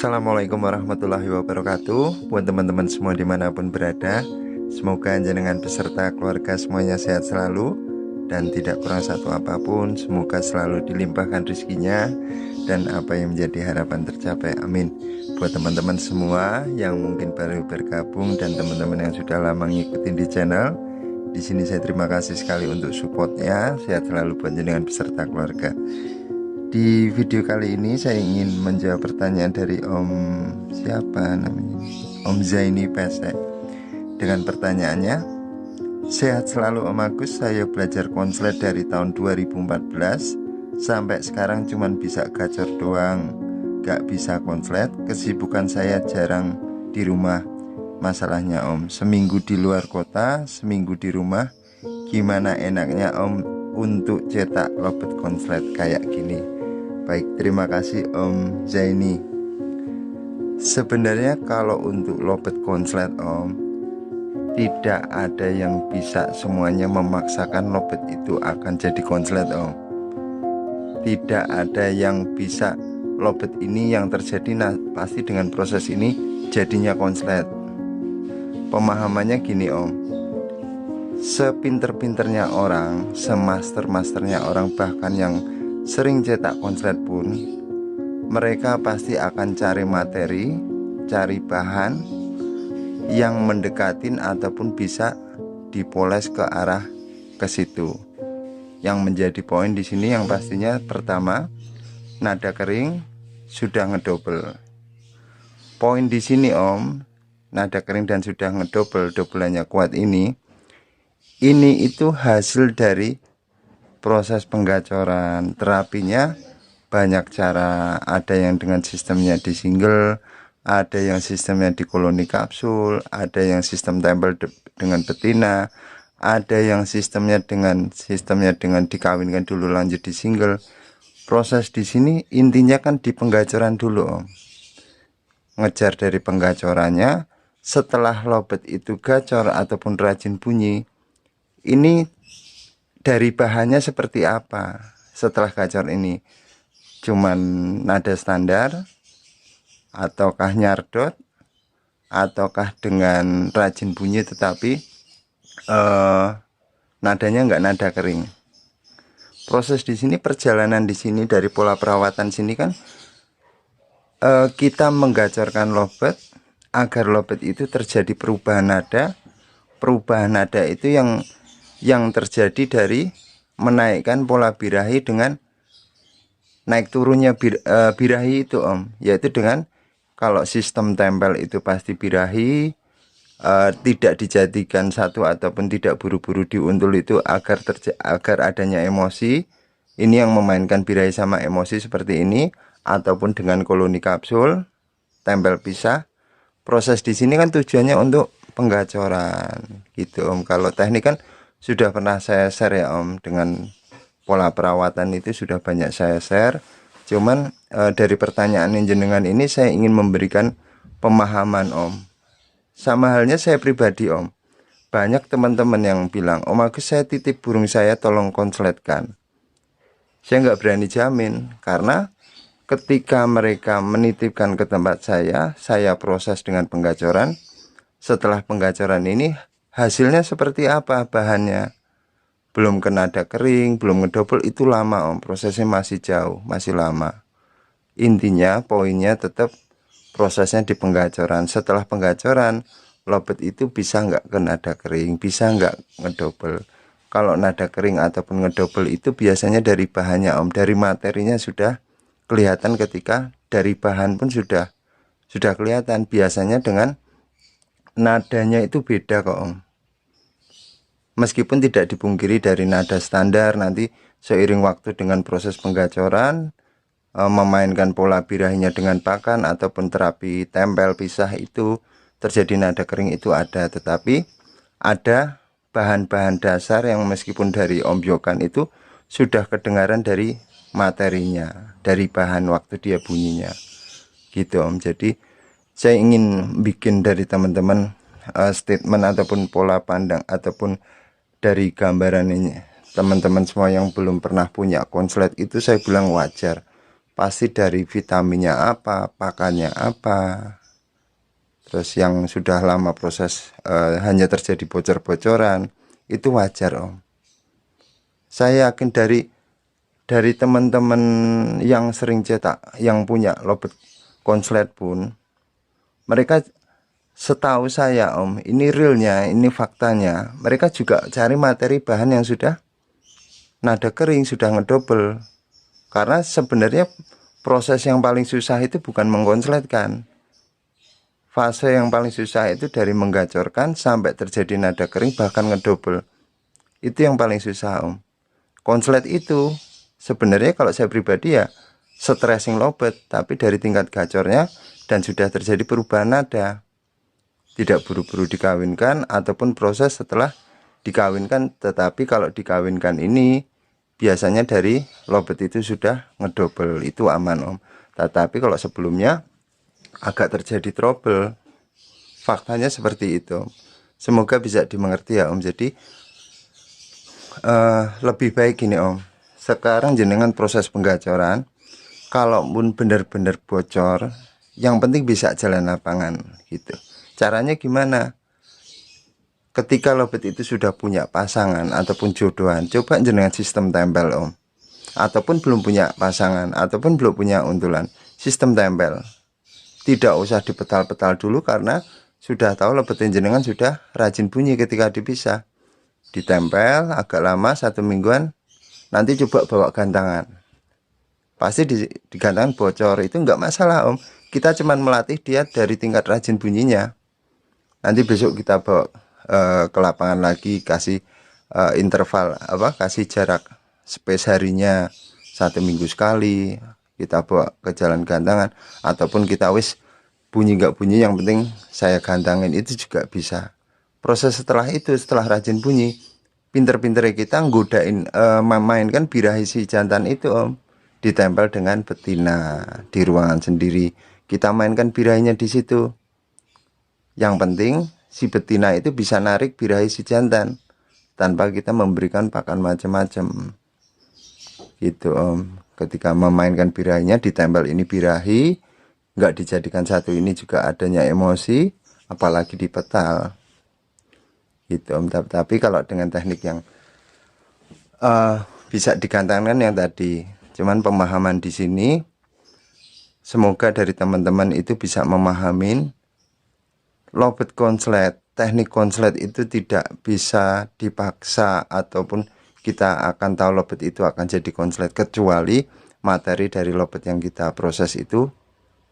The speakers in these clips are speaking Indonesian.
Assalamualaikum warahmatullahi wabarakatuh. Buat teman-teman semua dimanapun berada, semoga jenengan beserta keluarga semuanya sehat selalu dan tidak kurang satu apapun. Semoga selalu dilimpahkan rezekinya dan apa yang menjadi harapan tercapai, amin. Buat teman-teman semua yang mungkin baru bergabung dan teman-teman yang sudah lama ngikutin di channel, di sini saya terima kasih sekali untuk supportnya. Sehat selalu buat jenengan beserta keluarga. Di video kali ini saya ingin menjawab pertanyaan dari siapa namanya, Om Zaini Pesek. Dengan pertanyaannya, sehat selalu Om Agus, saya belajar konslet dari tahun 2014 sampai sekarang cuman bisa gacor doang, gak bisa konslet. Kesibukan saya jarang di rumah. Masalahnya Om, seminggu di luar kota, seminggu di rumah. Gimana enaknya Om untuk cetak lobet konslet kayak gini? Baik, terima kasih Om Zaini. Sebenarnya kalau untuk lobet konslet Om, tidak ada yang bisa semuanya memaksakan lobet itu akan jadi konslet Om. Tidak ada yang bisa lobet ini yang terjadi, nah pasti dengan proses ini jadinya konslet. Pemahamannya gini Om, sepinter-pinternya orang, semaster-masternya orang, bahkan yang sering cetak konslet pun, mereka pasti akan cari materi, cari bahan yang mendekatin ataupun bisa dipoles ke arah ke situ. Yang menjadi poin di sini yang pastinya pertama, nada kering sudah ngedouble. Poin di sini Om, nada kering dan sudah ngedouble, dobelannya kuat ini itu hasil dari proses penggacoran. Terapinya banyak cara, ada yang dengan sistemnya di single, ada yang sistemnya di koloni kapsul, ada yang sistem tempel dengan betina, ada yang sistemnya dengan dikawinkan dulu lanjut di single. Proses di sini intinya kan di penggacoran dulu Om. Ngejar dari penggacorannya, setelah lobet itu gacor ataupun rajin bunyi, ini dari bahannya seperti apa setelah gacor ini, cuman nada standar ataukah nyardot ataukah dengan rajin bunyi tetapi nadanya enggak nada kering. Proses di sini, perjalanan di sini dari pola perawatan sini kan kita menggacorkan lobet agar lobet itu terjadi perubahan nada. Perubahan nada itu yang terjadi dari menaikkan pola birahi dengan naik turunnya birahi itu Om, yaitu dengan kalau sistem tempel itu pasti birahi, tidak dijadikan satu ataupun tidak buru-buru diuntul itu agar adanya emosi. Ini yang memainkan birahi sama emosi seperti ini, ataupun dengan koloni kapsul tempel pisah. Proses di sini kan tujuannya untuk penggacoran gitu Om. Kalau teknik kan sudah pernah saya share ya Om, dengan pola perawatan itu sudah banyak saya share. Cuman dari pertanyaan jenengan ini saya ingin memberikan pemahaman Om. Sama halnya saya pribadi Om, banyak teman-teman yang bilang, Om Agus saya titip burung saya tolong konsletkan. Saya nggak berani jamin, karena ketika mereka menitipkan ke tempat saya proses dengan penggacoran. Setelah penggacoran ini hasilnya seperti apa, bahannya belum kena nada kering, belum ngedouble, itu lama Om, prosesnya masih jauh, masih lama. Intinya poinnya tetap prosesnya di penggacoran. Setelah penggacoran, lobet itu bisa nggak ke nada kering, bisa nggak ngedouble. Kalau nada kering ataupun ngedouble itu biasanya dari bahannya Om, dari materinya sudah kelihatan. Ketika dari bahan pun sudah kelihatan. Biasanya dengan nadanya itu beda kok Om. Meskipun tidak dipungkiri dari nada standar, nanti seiring waktu dengan proses penggacoran, memainkan pola birahinya dengan pakan ataupun terapi tempel pisah, itu terjadi nada kering itu ada. Tetapi ada bahan-bahan dasar yang meskipun dari ombyokan itu sudah kedengaran dari materinya, dari bahan waktu dia bunyinya gitu Om. Jadi saya ingin bikin dari teman-teman statement ataupun pola pandang ataupun dari gambaran ini, teman-teman semua yang belum pernah punya konslet itu saya bilang wajar. pasti dari vitaminnya apa, pakannya apa. Terus yang sudah lama proses hanya terjadi bocor-bocoran, itu wajar Om. Saya yakin dari teman-teman yang sering cetak, yang punya lobet konslet pun, mereka setahu saya Om, ini realnya, ini faktanya, mereka juga cari materi bahan yang sudah nada kering, sudah ngedobel. Karena sebenarnya proses yang paling susah itu bukan mengkonsletkan. Fase yang paling susah itu dari menggacorkan sampai terjadi nada kering bahkan ngedobel. Itu yang paling susah Om. Konslet itu sebenarnya kalau saya pribadi ya stressing lobet, tapi dari tingkat gacornya dan sudah terjadi perubahan nada. Tidak buru-buru dikawinkan ataupun proses setelah dikawinkan, tetapi kalau dikawinkan ini biasanya dari lobet itu sudah ngedobel, itu aman Om. Tetapi kalau sebelumnya agak terjadi trouble, faktanya seperti itu. Semoga bisa dimengerti ya Om. Jadi lebih baik gini Om, sekarang jenengan proses penggacoran, kalaupun benar-benar bocor, yang penting bisa jalan lapangan gitu. Caranya gimana? Ketika lobet itu sudah punya pasangan ataupun jodohan, coba jenengan sistem tempel Om. Ataupun belum punya pasangan ataupun belum punya untulan, sistem tempel. Tidak usah dipetal-petal dulu karena sudah tahu lobet jenengan sudah rajin bunyi ketika dipisah. Ditempel agak lama 1 mingguan, nanti coba bawa gantangan. Pasti di gantangan bocor, itu enggak masalah Om. Kita cuman melatih dia dari tingkat rajin bunyinya. Nanti besok kita bawa ke lapangan lagi, kasih interval kasih jarak space harinya 1 minggu sekali, kita bawa ke jalan gantangan, ataupun kita wis bunyi nggak bunyi yang penting saya gantangin, itu juga bisa. Proses setelah itu, setelah rajin bunyi, pinter-pinter kita nggodain memainkan birahi si jantan itu Om, ditempel dengan betina di ruangan sendiri, kita mainkan birahinya di situ. Yang penting si betina itu bisa narik birahi si jantan tanpa kita memberikan pakan macam-macam gitu Om. Ketika memainkan birahinya, ditempel ini birahi, nggak dijadikan satu, ini juga adanya emosi, apalagi dipetal gitu Om. Tapi kalau dengan teknik yang bisa digantangkan yang tadi, cuman pemahaman di sini, semoga dari teman-teman itu bisa memahamin lobet konslet, teknik konslet itu tidak bisa dipaksa ataupun kita akan tahu lobet itu akan jadi konslet, kecuali materi dari lobet yang kita proses itu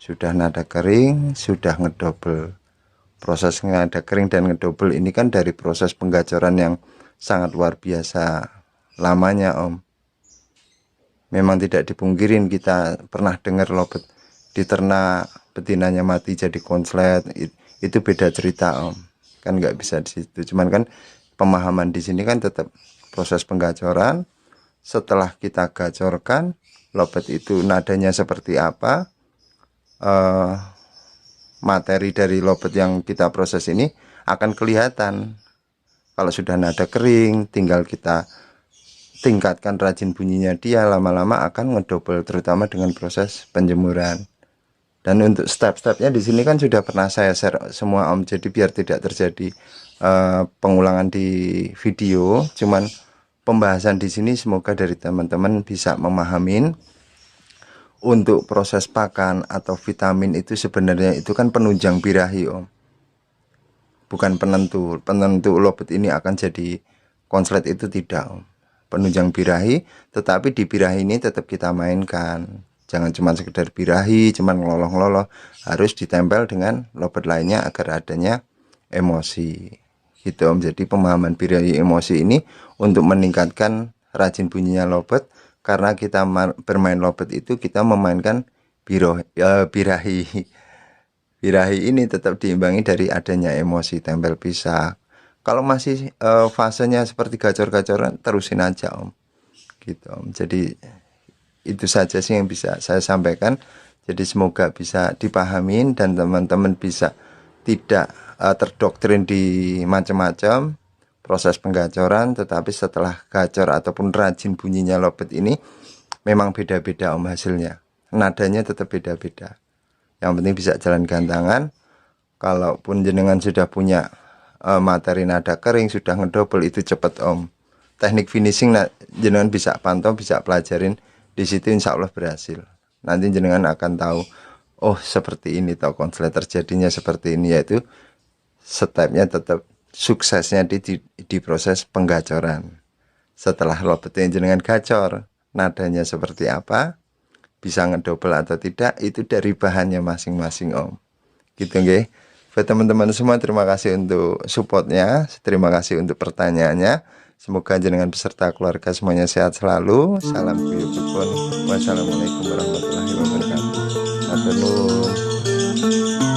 sudah nada kering, sudah ngedobel. Proses nada kering dan ngedobel ini kan dari proses penggacoran yang sangat luar biasa lamanya Om. Memang tidak dipungkirin, kita pernah dengar lobet diternak betinanya mati jadi konslet, itu beda cerita Om, kan nggak bisa di situ. Cuman kan pemahaman di sini kan tetap proses penggacoran. Setelah kita gacorkan, lobet itu nadanya seperti apa, materi dari lobet yang kita proses ini akan kelihatan. Kalau sudah nada kering, tinggal kita tingkatkan rajin bunyinya, dia lama-lama akan ngedobel, terutama dengan proses penjemuran. Dan untuk step-stepnya di sini kan sudah pernah saya share semua Om. Jadi biar tidak terjadi pengulangan di video, cuman pembahasan di sini semoga dari teman-teman bisa memahamin. Untuk proses pakan atau vitamin itu sebenarnya itu kan penunjang birahi Om, bukan penentu. Penentu lobet ini akan jadi konslet itu tidak Om. Penunjang birahi, tetapi di birahi ini tetap kita mainkan. Jangan cuma sekedar birahi, cuman ngeloloh-ngeloloh, harus ditempel dengan lobet lainnya agar adanya emosi gitu Om. Jadi pemahaman birahi emosi ini untuk meningkatkan rajin bunyinya lobet, karena kita bermain lobet itu kita memainkan birahi. Birahi ini tetap diimbangi dari adanya emosi, tempel pisah. Kalau masih fasenya seperti gacor-gacoran, terusin aja Om gitu Om. Jadi itu saja sih yang bisa saya sampaikan. Jadi semoga bisa dipahamin dan teman-teman bisa tidak terdoktrin di macam-macam proses penggacoran. Tetapi setelah gacor ataupun rajin bunyinya lobet ini memang beda-beda Om hasilnya. nadanya tetap beda-beda. Yang penting bisa jalan gantangan. Kalaupun jenengan sudah punya materi nada kering, sudah ngedouble, itu cepet Om. Teknik finishing jenengan bisa pantau, bisa pelajarin di situ, insya Allah berhasil. Nanti jenengan akan tahu, oh seperti ini toh konslet terjadinya seperti ini, yaitu stepnya tetap suksesnya di proses penggacoran. Setelah lobetnya jenengan gacor, nadanya seperti apa, bisa ngedouble atau tidak, itu dari bahannya masing-masing Om. Gitu nggih. Buat teman-teman semua, terima kasih untuk supportnya, terima kasih untuk pertanyaannya. Semoga jenengan beserta keluarga semuanya sehat selalu. Salam guyub kebon. Wassalamualaikum warahmatullahi wabarakatuh. Matur nuwun.